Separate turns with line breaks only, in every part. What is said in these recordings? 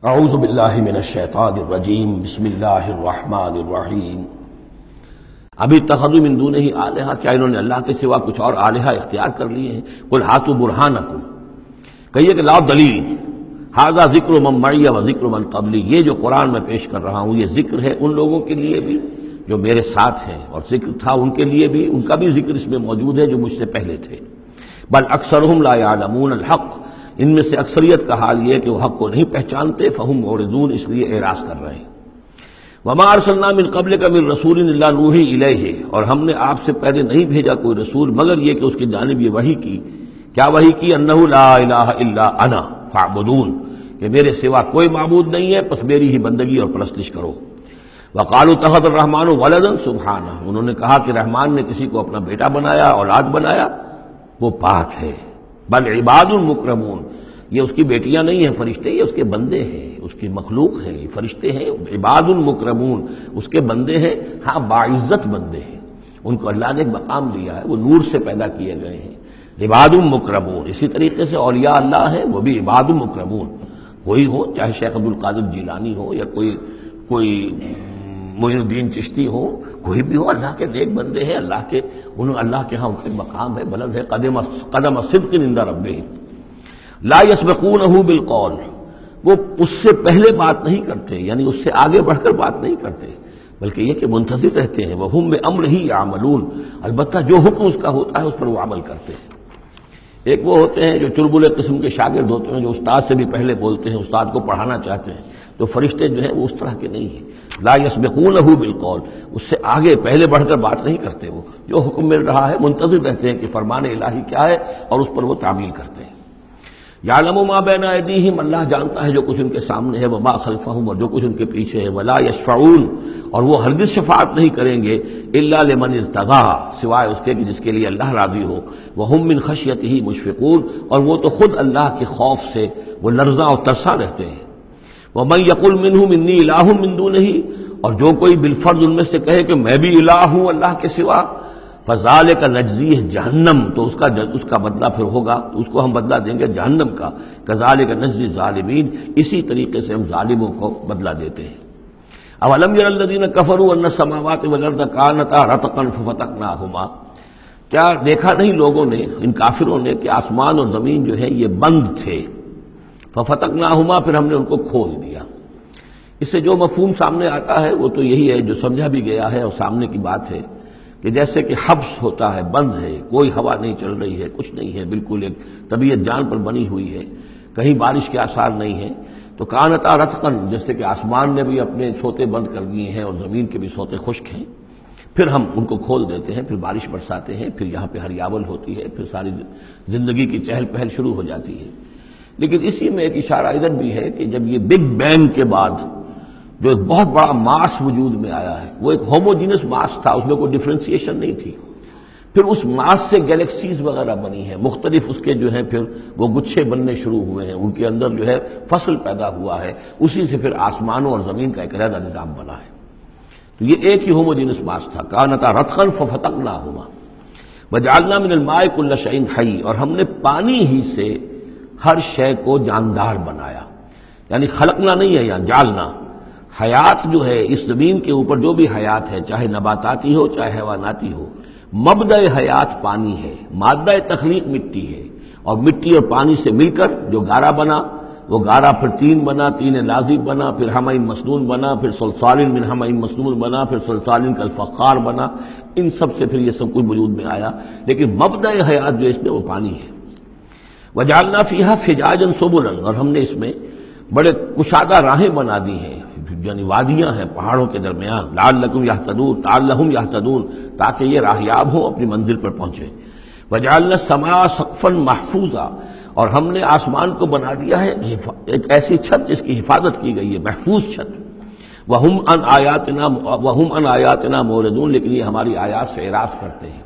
اعوذ باللہ من الشیطان الرجیم بسم اللہ الرحمن الرحیم ابھی اتخذوا من دونہ آلہہ، کیا انہوں نے اللہ کے سوا کچھ اور آلہہ اختیار کر لیے ہیں؟ قل ہاتوا برہانکم، کہیے کہ لاؤ دلیل، ھذا ذکر من معی و ذکر من قبلی، یہ جو قرآن میں پیش کر رہا ہوں یہ ذکر ہے ان لوگوں کے لیے بھی جو میرے ساتھ ہیں، اور ذکر تھا ان کے لیے بھی، ان کا بھی ذکر اس میں موجود ہے جو مجھ سے پہلے تھے۔ بل اکثرهم لا يعلمون الحق، ان میں سے اکثریت کا حال یہ ہے کہ وہ حق کو نہیں پہچانتے، فہم معرضون، اس لیے اعراض کر رہے ہیں۔ وما ارسلنا من قبلک من رسول الا نوحی الیہ، اور ہم نے آپ سے پہلے نہیں بھیجا کوئی رسول مگر یہ کہ اس کی جانب یہ وحی کی، کیا وحی کی؟ انہ لا الہ الا انا فاعبدون، کہ میرے سوا کوئی معبود نہیں ہے پس میری ہی بندگی اور پرستش کرو۔ وقالوا اتخذ الرحمن ولدا سبحانہ، انہوں نے کہا کہ رحمان نے کسی کو اپنا بیٹا بنایا، اولاد بنایا، وہ پاک ہے۔ بل عباد مکرمون، یہ اس کی بیٹیاں نہیں ہیں فرشتے، یہ اس کے بندے ہیں، اس کی مخلوق ہیں، یہ فرشتے ہیں، عباد مکرمون، اس کے بندے ہیں، ہاں باعزت بندے ہیں، ان کو اللہ نے ایک مقام دیا ہے، وہ نور سے پیدا کیے گئے ہیں، عباد مکرمون۔ اسی طریقے سے اولیاء اللہ ہیں، وہ بھی عباد مکرمون، کوئی ہو، چاہے شیخ عبدالقادر جیلانی ہو یا کوئی معین الدین چشتی ہو، کوئی بھی ہو، اللہ کے نیک بندے ہیں، اللہ کے ہاں ان کا مقام ہے، بلند ہے، قدم صدق عند ربہم لا یسبقونہ بالقول، وہ اس سے پہلے بات نہیں کرتے، یعنی اس سے آگے بڑھ کر بات نہیں کرتے، بلکہ یہ کہ منتظر رہتے ہیں، وہم بامرہ یعملون، البتہ جو حکم اس کا ہوتا ہے اس پر وہ عمل کرتے ہیں۔ ایک وہ ہوتے ہیں جو چربلے قسم کے شاگرد ہوتے ہیں، جو استاد سے بھی پہلے بولتے ہیں، استاد کو پڑھانا چاہتے ہیں، تو فرشتے جو ہیں وہ اس طرح کے نہیں ہیں، لا یسبقونہ بالقول، اس سے آگے پہلے بڑھ کر بات نہیں کرتے، وہ جو حکم مل رہا ہے منتظر رہتے ہیں کہ فرمان الہی کیا ہے اور اس پر وہ تعمیل کرتے ہیں۔ یعلم ما بین ایدیہم، اللہ جانتا ہے جو کچھ ان کے سامنے ہے، وما خلفہم، اور جو کچھ ان کے پیچھے ہے، ولا یشفعون، اور وہ ہرگز شفاعت نہیں کریں گے، الا لمن ارتضی، سوائے اس کے کہ جس کے لیے اللہ راضی ہو، وہم من خشیتہ مشفقون، اور وہ تو خود اللہ کے خوف سے وہ لرزاں اور ترساں رہتے ہیں۔ ومن یقل منہم انی الہ من دونہ، اور جو کوئی بالفرض ان میں سے کہے کہ میں بھی الہ ہوں اللہ کے سوا، فذالک نجزیہ جہنم، تو اس کا بدلہ پھر ہوگا، اس کو ہم بدلہ دیں گے جہنم کا، کذالک نجزی الظالمین، اسی طریقے سے ہم ظالموں کو بدلہ دیتے ہیں۔ اولم یر الذین کفروا ان السماوات والارض کانتا رتقا ففتقناہما، کیا دیکھا نہیں لوگوں نے، ان کافروں نے، کہ آسمان اور زمین جو ہے یہ بند تھے، ففتقناہما، پھر ہم نے ان کو کھول دیا۔ اس سے جو مفہوم سامنے آتا ہے وہ تو یہی ہے جو سمجھا بھی گیا ہے اور سامنے کی بات ہے، کہ جیسے کہ حبس ہوتا ہے، بند ہے، کوئی ہوا نہیں چل رہی ہے، کچھ نہیں ہے، بالکل ایک طبیعت جان پر بنی ہوئی ہے، کہیں بارش کے آثار نہیں ہیں، تو کانتا رتقن، جیسے کہ آسمان نے بھی اپنے سوتے بند کر دیے ہیں اور زمین کے بھی سوتے خشک ہیں، پھر ہم ان کو کھول دیتے ہیں، پھر بارش برساتے ہیں، پھر یہاں پہ ہریاول ہوتی ہے، پھر ساری زندگی کی چہل پہل شروع ہو جاتی ہے۔ لیکن اسی میں ایک اشارہ ادھر بھی ہے کہ جب یہ بگ بینگ کے بعد جو ایک بہت بڑا ماس وجود میں آیا ہے، وہ ایک ہوموجینس ماس تھا، اس میں کوئی ڈفرینسیشن نہیں تھی، پھر اس ماس سے گیلیکسیز وغیرہ بنی ہیں، مختلف اس کے جو ہیں پھر وہ گچھے بننے شروع ہوئے ہیں، ان کے اندر جو ہے فصل پیدا ہوا ہے، اسی سے پھر آسمانوں اور زمین کا ایک علیحدہ نظام بنا ہے۔ تو یہ ایک ہی ہوموجینس ماس تھا، کانتا رتقا ففتقناہما وجعلنا من الماء کل شیء حی، اور ہم نے پانی ہی سے ہر شے کو جاندار بنایا، یعنی خلقنا نہیں ہے یہاں، جعلنا۔ حیات جو ہے اس زمین کے اوپر، جو بھی حیات ہے، چاہے نباتاتی ہو چاہے حیواناتی ہو، مبدأ حیات پانی ہے، مادہ تخلیق مٹی ہے، اور مٹی اور پانی سے مل کر جو گارا بنا، وہ گارا پھر تین بنا، تین لازب بنا، پھر حمأ مسنون بنا، پھر صلصال من حمأ مسنون بنا، پھر صلصال کالفخار بنا، ان سب سے پھر یہ سب کچھ وجود میں آیا، لیکن مبدأ حیات جو اس میں وہ پانی ہے۔ وجعلنا فیہا فجاجا سبلا، اور ہم نے اس میں بڑے کشادہ راہیں بنا دی ہیں، یعنی وادیاں ہیں پہاڑوں کے درمیان، لعلکم یہتدون یہتدون، تاکہ یہ راہیاب ہوں اپنی منزل پر پہنچے۔ وجعلنا السماء سقفا محفوظا، اور ہم نے آسمان کو بنا دیا ہے ایک ایسی چھت جس کی حفاظت کی گئی ہے، محفوظ چھت۔ وہم عن آیاتنا موردون، لیکن یہ ہماری آیات سے اعراض کرتے ہیں۔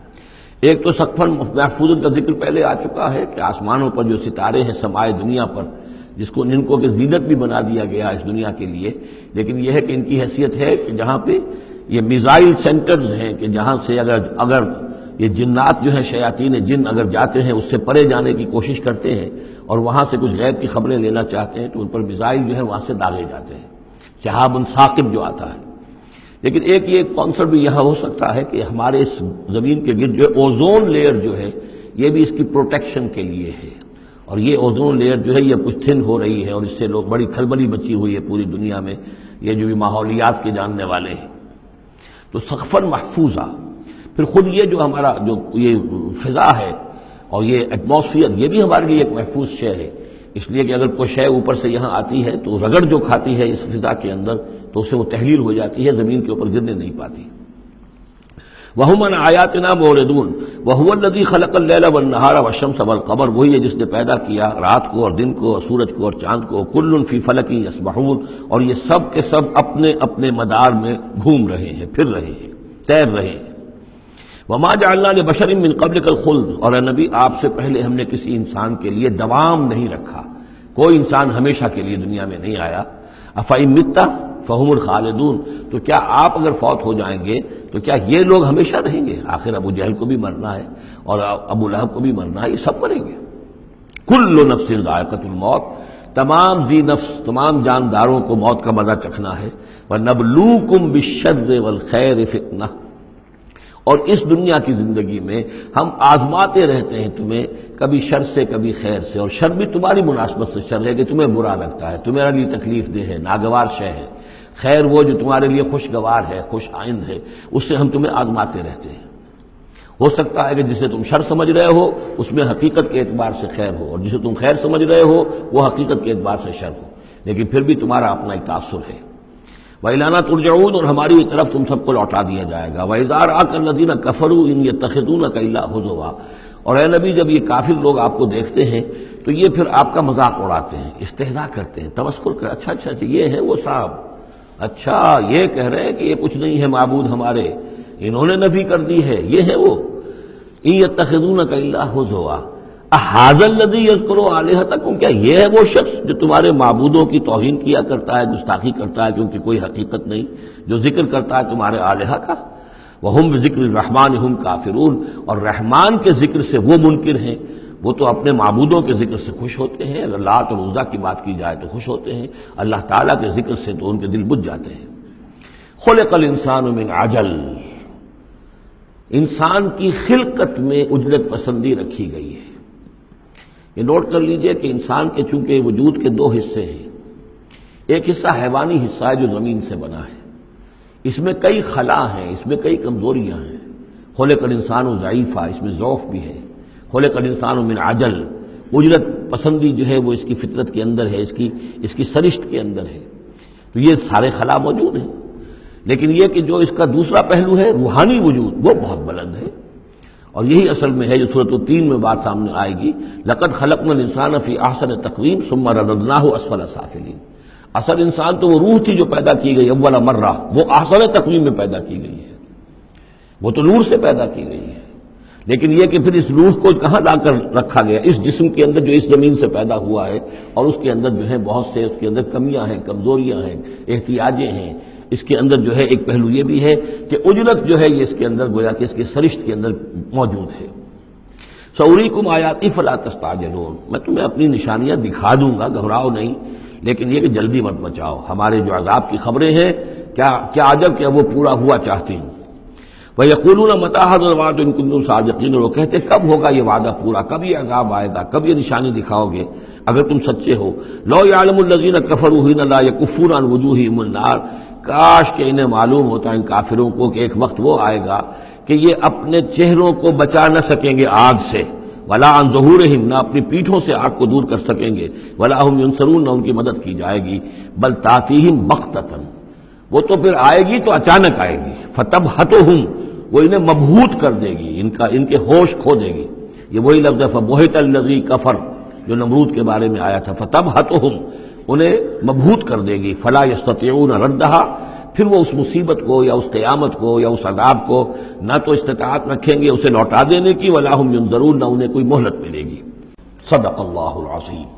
ایک تو سقفا محفوظ کا ذکر پہلے آ چکا ہے کہ آسمانوں پر جو ستارے ہیں سمائے دنیا پر، جن کو کہ زینت بھی بنا دیا گیا اس دنیا کے لیے، لیکن یہ ہے کہ ان کی حیثیت ہے کہ جہاں پہ یہ میزائل سینٹرز ہیں، کہ جہاں سے اگر یہ جنات جو ہیں، شیاطین جن اگر جاتے ہیں اس سے پرے جانے کی کوشش کرتے ہیں، اور وہاں سے کچھ غیب کی خبریں لینا چاہتے ہیں تو ان پر میزائل جو ہے وہاں سے داغے جاتے ہیں، شہاب ثاقب جو آتا ہے۔ لیکن ایک کانسیپٹ بھی یہاں ہو سکتا ہے کہ ہمارے اس زمین کے گرد جو اوزون لیئر جو ہے یہ بھی اس کی پروٹیکشن کے لیے ہے، اور یہ اوزون لیئر جو ہے یہ کچھ تھن ہو رہی ہے، اور اس سے لوگ بڑی کھلبلی مچی ہوئی ہے پوری دنیا میں، یہ جو بھی ماحولیات کے جاننے والے ہیں۔ تو سقفاً محفوظہ، پھر خود یہ جو ہمارا جو یہ فضا ہے اور یہ ایٹماسفیئر، یہ بھی ہمارے لیے ایک محفوظ شے ہے، اس لیے کہ اگر کوئی شے اوپر سے یہاں آتی ہے تو رگڑ جو کھاتی ہے اس فضا کے اندر تو اس سے وہ تحلیل ہو جاتی ہے، زمین کے اوپر گرنے نہیں پاتی۔ وَهُمْ عَنْ آيَاتِنَا مُعْرِضُونَ وَهُوَ الَّذِي خَلَقَ اللَّيْلَ وَالنَّهَارَ وَالشَّمْسَ وَالْقَمَرَ، وہی ہے جس نے پیدا کیا رات کو اور دن کو اور سورج کو اور چاند کو، كُلٌّ فِي فَلَكٍ يَسْبَحُونَ، اور یہ سب کے سب اپنے اپنے مدار میں گھوم رہے ہیں، پھر رہے ہیں، تیر رہے ہیں۔ وَمَا جَعَلْنَا لِبَشَرٍ مِّن قَبْلِكَ الْخُلْدَ، اور اے نبی آپ سے پہلے ہم نے کسی انسان کے لیے دوام نہیں رکھا، کوئی انسان ہمیشہ کے لیے دنیا میں نہیں آیا۔ أَفَإِن مِتَّ فَهُمُ الْخَالِدُونَ، تو کیا آپ اگر فوت ہو جائیں گے تو کیا یہ لوگ ہمیشہ رہیں گے؟ آخر ابو جہل کو بھی مرنا ہے اور ابو لہب کو بھی مرنا ہے، یہ سب مریں گے۔ کل نفس ذائقۃ الموت، تمام ذی نفس، تمام جانداروں کو موت کا مزہ چکھنا ہے۔ وَنَبْلُوكُمْ بِالشَّرِّ وَالْخَيْرِ فِتْنَةً، اور اس دنیا کی زندگی میں ہم آزماتے رہتے ہیں تمہیں، کبھی شر سے کبھی خیر سے، اور شر بھی تمہاری مناسبت سے شر ہے کہ تمہیں برا لگتا ہے، تمہارے لیے تکلیف دہ ہے، ناگوار شے ہے، خیر وہ جو تمہارے لیے خوشگوار ہے، خوش آئند ہے، اس سے ہم تمہیں آزماتے رہتے ہیں۔ ہو سکتا ہے کہ جسے تم شر سمجھ رہے ہو اس میں حقیقت کے اعتبار سے خیر ہو، اور جسے تم خیر سمجھ رہے ہو وہ حقیقت کے اعتبار سے شر ہو، لیکن پھر بھی تمہارا اپنا ایک تاثر ہے۔ وَإِلَيْنَا تُرْجَعُونَ، اور ہماری طرف تم سب کو لوٹا دیا جائے گا۔ وَإِذَا رَآكَ الَّذِينَ كَفَرُوا إِن يَتَّخِذُونَكَ إِلَّا هُزُوًا، اور اے نبی جب یہ کافر لوگ آپ کو دیکھتے ہیں تو یہ پھر آپ کا مذاق اڑاتے ہیں، استہزاء کرتے ہیں، تمسخر کرتے ہیں، اچھا یہ ہے وہ صاحب، اچھا یہ کہہ رہے ہیں کہ یہ کچھ نہیں ہے معبود ہمارے، انہوں نے نفی کر دی ہے، یہ ہے وہ۔ إِن يَتَّخِذُونَكَ إِلَّا هُزُوًا أَهَٰذَا الَّذِي يَذْكُرُ آلِهَتَكُمْ، کیا یہ ہے وہ شخص جو تمہارے معبودوں کی توہین کیا کرتا ہے، گستاخی کرتا ہے کیونکہ کوئی حقیقت نہیں، جو ذکر کرتا ہے تمہارے آلہہ کا۔ وَهُمْ بِذِكْرِ الرَّحْمَٰنِ هُمْ كَافِرُونَ، اور رحمان کے ذکر سے وہ منکر ہیں، وہ تو اپنے معبودوں کے ذکر سے خوش ہوتے ہیں، اگر لات اور عزیٰ کی بات کی جائے تو خوش ہوتے ہیں، اللہ تعالیٰ کے ذکر سے تو ان کے دل بجھ جاتے ہیں۔ خُلِقَ الْإِنسَانُ مِنْ عَجَلٍ، انسان کی خلقت میں عجلت پسندی رکھی گئی ہے۔ یہ نوٹ کر لیجئے کہ انسان کے چونکہ وجود کے دو حصے ہیں، ایک حصہ حیوانی حصہ ہے جو زمین سے بنا ہے، اس میں کئی خلا ہیں، اس میں کئی کمزوریاں ہیں۔ خلق الانسان ضعیفا، اس میں ضعف بھی ہے۔ خلق الانسان من عجل، عجلت پسندی جو ہے وہ اس کی فطرت کے اندر ہے، اس کی سرشت کے اندر ہے، تو یہ سارے خلا موجود ہیں۔ لیکن یہ کہ جو اس کا دوسرا پہلو ہے روحانی وجود، وہ بہت بلند ہے، اور یہی اصل میں ہے جو سورۃ التین میں بات سامنے آئے گی، لقد خلقنا الانسان فی احسن تقویم ثم رددناہ اسفل سافلین۔ اصل انسان تو وہ روح تھی جو پیدا کی گئی اول مرہ، وہ احسن تقویم میں پیدا کی گئی ہے، وہ تو نور سے پیدا کی گئی ہے، لیکن یہ کہ پھر اس روح کو کہاں لا کر رکھا گیا، اس جسم کے اندر جو اس زمین سے پیدا ہوا ہے، اور اس کے اندر جو ہے بہت سے اس کے اندر کمیاں ہیں، کمزوریاں ہیں، احتیاجیں ہیں۔ اس کے اندر جو ہے ایک پہلو یہ بھی ہے کہ عجلت جو ہے یہ اس کے اندر گویا کہ اس کے سرشت کے اندر موجود ہے۔ سَأُرِيكُمْ آيَاتِي فَلَا تَسْتَعْجِلُونَ، میں تمہیں اپنی نشانیاں دکھا دوں گا، گھبراؤ نہیں، لیکن یہ کہ جلدی مت مچاؤ، ہمارے جو عذاب کی خبریں ہیں کیا عجب کہ وہ پورا ہوا چاہتی ہوں۔ وَيَقُولُونَ مَتَىٰ هَٰذَا الْوَعْدُ إِن كُنتُمْ صَادِقِينَ، اور وہ کہتے کب ہوگا یہ وعدہ پورا، کب یہ عذاب آئے گا، کب یہ نشانی دکھاؤ گے اگر تم سچے ہو۔ لَوْ يَعْلَمُ الَّذِينَ كَفَرُوا حِينَ لَا يَكُفُّونَ عَنْ وُجُوهِهِمُ النَّارَ، کاش کہ انہیں معلوم ہوتا ان کافروں کو کہ ایک وقت وہ آئے گا کہ یہ اپنے چہروں کو بچا نہ سکیں گے آگ سے، وَلَا عَنْ ظُهُورِهِمْ، نہ اپنی پیٹھوں سے آگ کو دور کر سکیں گے، وَلَا هُمْ يُنصَرُونَ، نہ ان کی مدد کی جائے گی، بل تَأْتِيهِمْ بَغْتَةً، وہ تو پھر آئے گی تو اچانک آئے گی، فَتَبْهَتُهُمْ، وہ انہیں مبہوت کر دے گی، ان کے ہوش کھو دے گی۔ یہ وہی لفظ ہے فَبُہِتَ الَّذِي كَفَرَ جو نمرود کے بارے میں آیا تھا، فَتَبْهَتُهُمْ، انہیں مبہوت کر دے گی، فَلَا يَسْتَطِيعُونَ رَدَّهَا، پھر وہ اس مصیبت کو یا اس قیامت کو یا اس عذاب کو نہ تو استطاعت رکھیں گے اسے لوٹا دینے کی، وَلَا هُمْ يُنظَرُونَ، نہ انہیں کوئی مہلت ملے گی۔ صدق اللہ العظیم۔